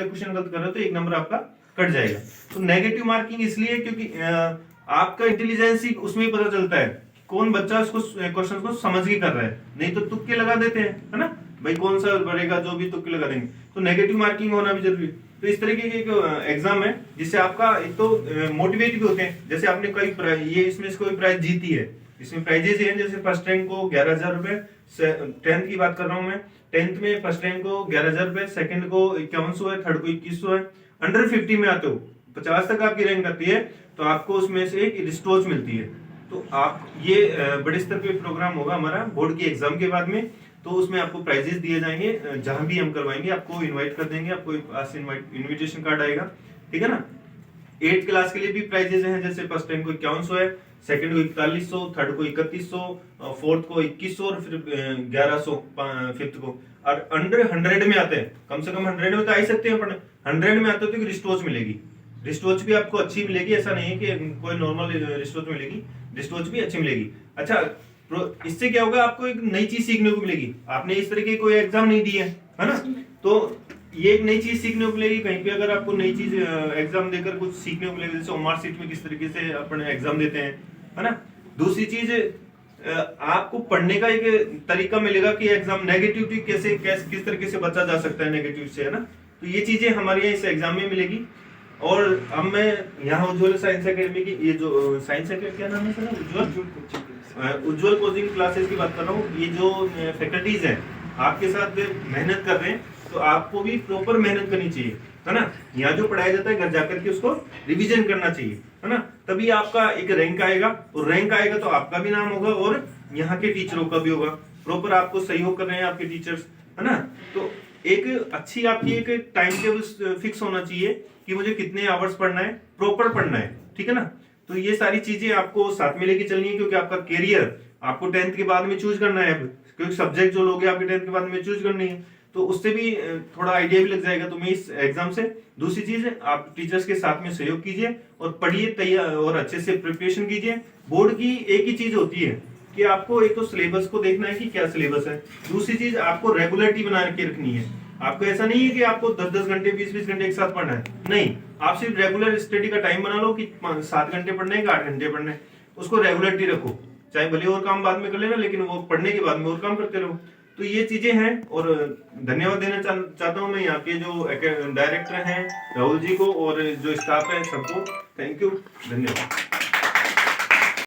Question गलत कर रहे हो तो 1 नंबर आपका कट जाएगा। तो नेगेटिव मार्किंग इसलिए क्योंकि आपका इंटेलिजेंस ही उसमें ही पता चलता है कौन बच्चा उसको क्वेश्चन को समझ के कर रहा है, नहीं तो तुक्के लगा देते हैं, है ना भाई, कौन सा बढ़ेगा, जो भी तुक्के लगा देंगे। तो नेगेटिव मार्किंग होना भी जरूरी है। तो इस तरीके के एक एग्जाम है जिससे आपका एक तो मोटिवेट भी होते हैं, जैसे आपने कोई ये इसमें कोई प्राइज जीती है, इसमें प्राइजेस हैं, जैसे फर्स्ट रैंक को 11,000 रुपए, 10th की बात कर रहा हूँ मैं, 10th में फर्स्ट रैंक को 11,000 रुपए, सेकंड को 5100 है, थर्ड को 2100 है। अंडर 50 में आते हो, 50 तक आपकी रैंक आती है, तो आपको उसमें से एक रिस्टोच मिलती है। तो आप ये बड़े स्तर पे प्रोग्राम होगा हमारा बोर्ड की एग्जाम के बाद में, तो उसमें आपको प्राइजेस दिए जाएंगे, जहां भी हम करवाएंगे आपको इनवाइट कर देंगे, आपको पास इनविटेशन कार्ड आएगा, ठीक है ना। 8th क्लास के लिए भी प्राइजेस हैं, जैसे फर्स्ट रैंक को 5100 है, सेकंड को 4100, थर्ड को 3100, फोर्थ को 2100 और फिर 1100 फिफ्थ को। और अंडर 100 में आते हैं, कम से कम 100 में तो आ ही सकते हैं अपन, 100 में आते हो तो रिस्टोच मिलेगी, रिस्टोच भी आपको अच्छी मिलेगी, ऐसा नहीं है कि कोई नॉर्मल रिस्टोच मिलेगी, रिस्टोच भी अच्छी मिलेगी। अच्छा, इससे क्या होगा, आपको एक नई चीज सीखने को मिलेगी, आपने इस तरह के कोई एग्जाम नहीं दिए है ना, तो ये एक नई चीज सीखने को मिलेगी। कहीं पे अगर आपको नई चीज एग्जाम देकर कुछ सीखने को मिलेगा, जैसे ओमार सीट में किस तरीके से अपन एग्जाम देते हैं, है ना। दूसरी चीज, आपको पढ़ने का एक तरीका मिलेगा कि एग्जाम नेगेटिविटी किस तरीके से बचा जा सकता है नेगेटिव से, है ना। तो ये चीजें हमारे यहाँ इस एग्जाम में मिलेगी। और अब मैं यहाँ उज्ज्वल साइंस अकेडमी की, ये जो साइंस अकेडमी, क्या नाम है सर, उज्ज्वल कोचिंग क्लासेस की बात कर रहा हूँ। ये जो फैकल्टीज हैं आपके साथ मेहनत कर रहे हैं, तो आपको भी प्रॉपर मेहनत करनी चाहिए, है ना। यहाँ जो पढ़ाया जाता है घर जाकर के उसको रिवीजन करना चाहिए, है ना, तभी आपका एक रैंक आएगा, और रैंक आएगा तो आपका भी नाम होगा और यहाँ के टीचरों का भी होगा। प्रॉपर आपको सहयोग कर रहे हैं आपके टीचर्स, है ना। तो एक अच्छी आपकी एक टाइम टेबल फिक्स होना चाहिए कि मुझे कितने आवर्स पढ़ना है, प्रॉपर पढ़ना है, ठीक है ना। तो ये सारी चीजें आपको साथ में लेके चलनी है, क्योंकि आपका कैरियर आपको 10th के बाद में चूज करना है, अब क्योंकि सब्जेक्ट जो लोगे आपके 10th के बाद में चूज करनी है, तो उससे भी थोड़ा आइडिया भी लग जाएगा तुम्हें इस एग्जाम से। दूसरी चीज, आप टीचर्स के साथ में सहयोग कीजिए और पढ़िए, तैयार और अच्छे से प्रिपरेशन कीजिए। बोर्ड की एक ही चीज होती है कि आपको एक तो सिलेबस को देखना है कि क्या सिलेबस है, दूसरी चीज आपको रेगुलरिटी बना के रखनी है। आपको ऐसा नहीं है कि आपको 10-10 घंटे 20-20 घंटे एक साथ पढ़ना है, नहीं, आप सिर्फ रेगुलर स्टडी का टाइम बना लो कि 7 घंटे पढ़ने हैं, 8 घंटे पढ़ने हैं, उसको रेगुलरिटी रखो, चाहे भले और काम बाद में कर लेना, लेकिन वो पढ़ने के बाद में और काम करते रहो। तो ये चीजें हैं, और धन्यवाद देना चाहता हूं मैं यहाँ के जो डायरेक्टर हैं राहुल जी को, और जो स्टाफ है सबको, थैंक यू, धन्यवाद।